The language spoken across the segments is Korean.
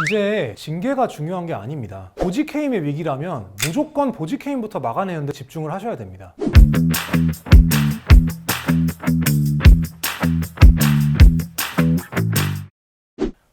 이제 징계가 중요한 게 아닙니다. 보직해임의 위기라면 무조건 보직해임부터 막아내는 데 집중을 하셔야 됩니다.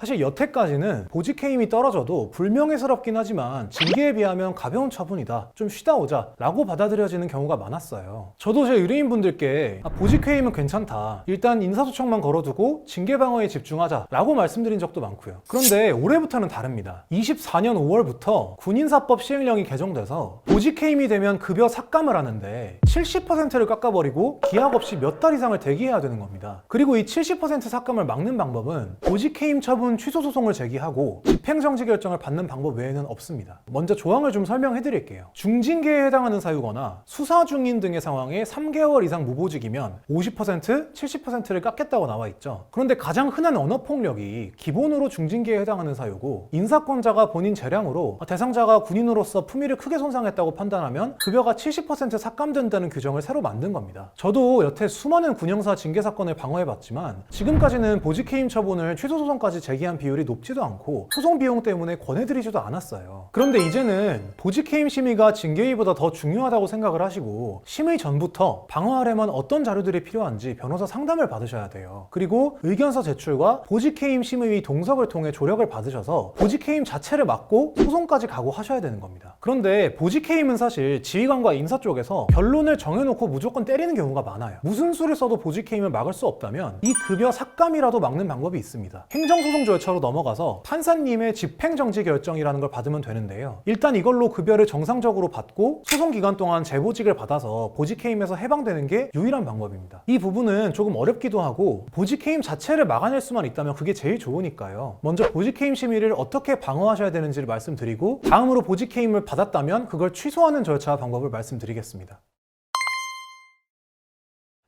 사실 여태까지는 보직해임이 떨어져도 불명예스럽긴 하지만 징계에 비하면 가벼운 처분이다, 좀 쉬다 오자 라고 받아들여지는 경우가 많았어요. 저도 제 의뢰인분들께 보직해임은 괜찮다, 일단 인사소청만 걸어두고 징계 방어에 집중하자 라고 말씀드린 적도 많고요. 그런데 올해부터는 다릅니다. 24년 5월부터 군인사법 시행령이 개정돼서 보직해임이 되면 급여 삭감을 하는데 70%를 깎아버리고 기약 없이 몇 달 이상을 대기해야 되는 겁니다. 그리고 이 70% 삭감을 막는 방법은 보직해임 처분 취소 소송을 제기하고 집행정지 결정을 받는 방법 외에는 없습니다. 먼저 조항을 좀 설명해 드릴게요. 중징계에 해당하는 사유거나 수사 중인 등의 상황에 3개월 이상 무보직이면 50%, 70%를 깎겠다고 나와 있죠. 그런데 가장 흔한 언어폭력이 기본으로 중징계에 해당하는 사유고, 인사권자가 본인 재량으로 대상자가 군인으로서 품위를 크게 손상했다고 판단하면 급여가 70% 삭감된다는 규정을 새로 만든 겁니다. 저도 여태 수많은 군형사 징계 사건을 방어해봤지만 지금까지는 보직해임 처분을 취소 소송까지 제기한 비율이 높지도 않고 소송 비용 때문에 권해드리지도 않았어요. 그런데 이제는 보직해임 심의가 징계위보다 더 중요하다고 생각을 하시고 심의 전부터 방어하려면 어떤 자료들이 필요한지 변호사 상담을 받으셔야 돼요. 그리고 의견서 제출과 보직해임 심의위 동석을 통해 조력을 받으셔서 보직해임 자체를 막고 소송까지 각오하셔야 되는 겁니다. 그런데 보직해임은 사실 지휘관과 인사 쪽에서 결론을 정해놓고 무조건 때리는 경우가 많아요. 무슨 수를 써도 보직해임을 막을 수 없다면 이 급여 삭감이라도 막는 방법이 있습니다. 행정소송 절차로 넘어가서 판사님의 집행정지 결정이라는 걸 받으면 되는데요. 일단 이걸로 급여를 정상적으로 받고 소송 기간 동안 재보직을 받아서 보직해임에서 해방되는 게 유일한 방법입니다. 이 부분은 조금 어렵기도 하고 보직해임 자체를 막아낼 수만 있다면 그게 제일 좋으니까요. 먼저 보직해임 심의를 어떻게 방어하셔야 되는지를 말씀드리고, 다음으로 보직해임을 받았다면 그걸 취소하는 절차와 방법을 말씀드리겠습니다.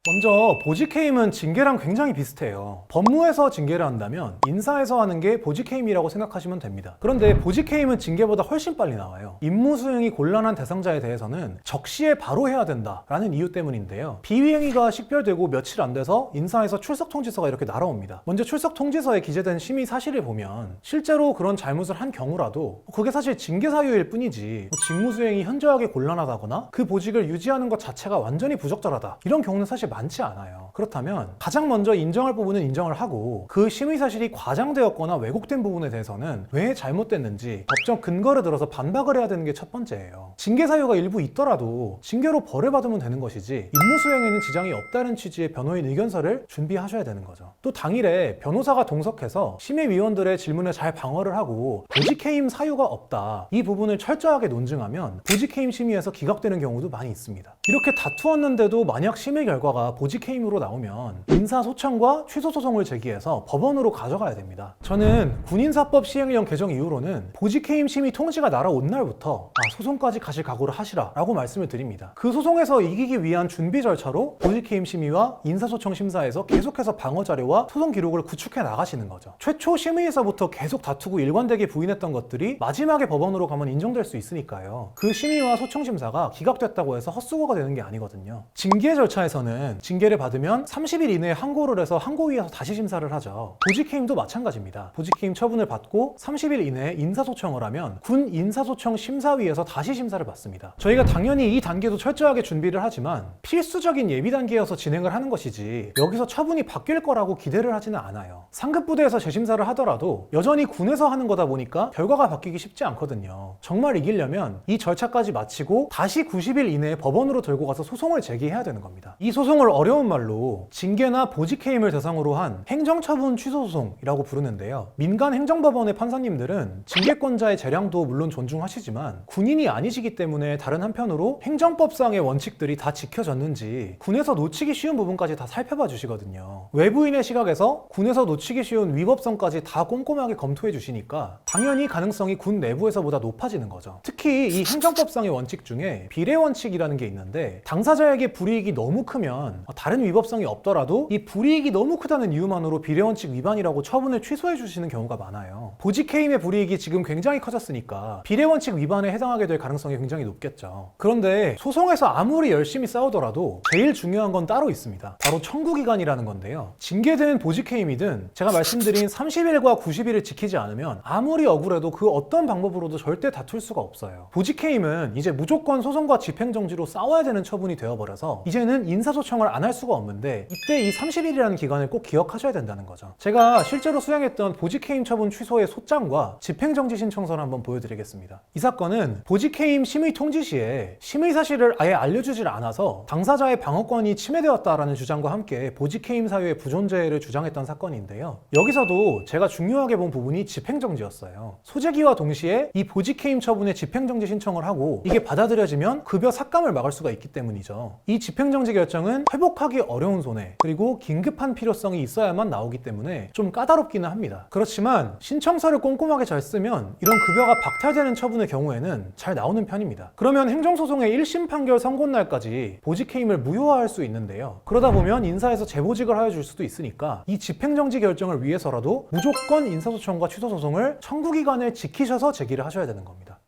먼저 보직해임은 징계랑 굉장히 비슷해요. 법무에서 징계를 한다면 인사에서 하는 게 보직해임이라고 생각하시면 됩니다. 그런데 보직해임은 징계보다 훨씬 빨리 나와요. 임무 수행이 곤란한 대상자에 대해서는 적시에 바로 해야 된다라는 이유 때문인데요. 비위행위가 식별되고 며칠 안 돼서 인사에서 출석 통지서가 이렇게 날아옵니다. 먼저 출석 통지서에 기재된 심의 사실을 보면 실제로 그런 잘못을 한 경우라도 그게 사실 징계 사유일 뿐이지 직무 수행이 현저하게 곤란하다거나 그 보직을 유지하는 것 자체가 완전히 부적절하다, 이런 경우는 사실 많지 않아요. 그렇다면 가장 먼저 인정할 부분은 인정을 하고 그 심의 사실이 과장되었거나 왜곡된 부분에 대해서는 왜 잘못됐는지 법적 근거를 들어서 반박을 해야 되는 게 첫 번째예요. 징계 사유가 일부 있더라도 징계로 벌을 받으면 되는 것이지 임무 수행에는 지장이 없다는 취지의 변호인 의견서를 준비하셔야 되는 거죠. 또 당일에 변호사가 동석해서 심의위원들의 질문에 잘 방어를 하고 보직해임 사유가 없다, 이 부분을 철저하게 논증하면 보직해임 심의에서 기각되는 경우도 많이 있습니다. 이렇게 다투었는데도 만약 심의 결과가 보직해임으로 나오면 인사소청과 취소소송을 제기해서 법원으로 가져가야 됩니다. 저는 군인사법 시행령 개정 이후로는 보직해임 심의 통지가 날아온 날부터 소송까지 가실 각오를 하시라 라고 말씀을 드립니다. 그 소송에서 이기기 위한 준비 절차로 보직해임 심의와 인사소청 심사에서 계속해서 방어 자료와 소송 기록을 구축해 나가시는 거죠. 최초 심의에서부터 계속 다투고 일관되게 부인했던 것들이 마지막에 법원으로 가면 인정될 수 있으니까요. 그 심의와 소청 심사가 기각됐다고 해서 헛수고가 되는 게 아니거든요. 징계 절차에서는 징계를 받으면 30일 이내에 항고를 해서 항고위에서 다시 심사를 하죠. 보직해임도 마찬가지입니다. 보직해임 처분을 받고 30일 이내에 인사소청을 하면 군 인사소청 심사위에서 다시 심사를 받습니다. 저희가 당연히 이 단계도 철저하게 준비를 하지만 필수적인 예비 단계여서 진행을 하는 것이지 여기서 처분이 바뀔 거라고 기대를 하지는 않아요. 상급 부대에서 재심사를 하더라도 여전히 군에서 하는 거다 보니까 결과가 바뀌기 쉽지 않거든요. 정말 이기려면 이 절차까지 마치고 다시 90일 이내에 법원으로 들고 가서 소송을 제기해야 되는 겁니다. 이 소송을 어려운 말로 징계나 보직해임을 대상으로 한 행정처분 취소소송이라고 부르는데요. 민간 행정법원의 판사님들은 징계권자의 재량도 물론 존중하시지만 군인이 아니시기 때문에 다른 한편으로 행정법상의 원칙들이 다 지켜졌는지 군에서 놓치기 쉬운 부분까지 다 살펴봐 주시거든요. 외부인의 시각에서 군에서 놓치기 쉬운 위법성까지 다 꼼꼼하게 검토해 주시니까 당연히 가능성이 군 내부에서보다 높아지는 거죠. 특히 이 행정법상의 원칙 중에 비례원칙이라는 게 있는데 당사자에게 불이익이 너무 크면 보면 다른 위법성이 없더라도 이 불이익이 너무 크다는 이유만으로 비례원칙 위반이라고 처분을 취소해 주시는 경우가 많아요. 보직해임의 불이익이 지금 굉장히 커졌으니까 비례원칙 위반에 해당하게 될 가능성이 굉장히 높겠죠. 그런데 소송에서 아무리 열심히 싸우더라도 제일 중요한 건 따로 있습니다. 바로 청구기간이라는 건데요. 징계된 보직해임이든 제가 말씀드린 30일과 90일을 지키지 않으면 아무리 억울해도 그 어떤 방법으로도 절대 다툴 수가 없어요. 보직해임은 이제 무조건 소송과 집행정지로 싸워야 되는 처분이 되어버려서 이제는 인사소청을 안 할 수가 없는데 이때 이 30일이라는 기간을 꼭 기억하셔야 된다는 거죠. 제가 실제로 수행했던 보직해임 처분 취소의 소장과 집행정지 신청서를 한번 보여드리겠습니다. 이 사건은 보직해임 심의 통지 시에 심의 사실을 아예 알려주질 않아서 당사자의 방어권이 침해되었다라는 주장과 함께 보직해임 사유의 부존재를 주장했던 사건인데요. 여기서도 제가 중요하게 본 부분이 집행정지였어요. 소재기와 동시에 이 보직해임 처분에 집행정지 신청을 하고 이게 받아들여지면 급여 삭감을 막을 수가 있기 때문이죠. 이 집행정지 결정은 회복하기 어려운 손해 그리고 긴급한 필요성이 있어야만 나오기 때문에 좀 까다롭기는 합니다. 그렇지만 신청서를 꼼꼼하게 잘 쓰면 이런 급여가 박탈되는 처분의 경우에는 잘 나오는 편입니다. 그러면 행정소송의 1심 판결 선고날까지 보직해임을 무효화할 수 있는데요. 그러다 보면 인사에서 재보직을 하여 줄 수도 있으니까 이 집행정지 결정을 위해서라도 무조건 인사소송과 취소소송을 청구기간을 지키셔서 제기를 하셔야 되는 겁니다.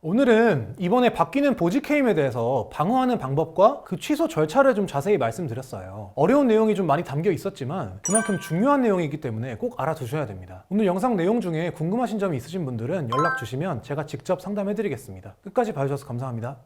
오늘은 이번에 바뀌는 보직해임에 대해서 방어하는 방법과 그 취소 절차를 좀 자세히 말씀드렸어요. 어려운 내용이 좀 많이 담겨 있었지만 그만큼 중요한 내용이기 때문에 꼭 알아두셔야 됩니다. 오늘 영상 내용 중에 궁금하신 점이 있으신 분들은 연락 주시면 제가 직접 상담해 드리겠습니다. 끝까지 봐주셔서 감사합니다.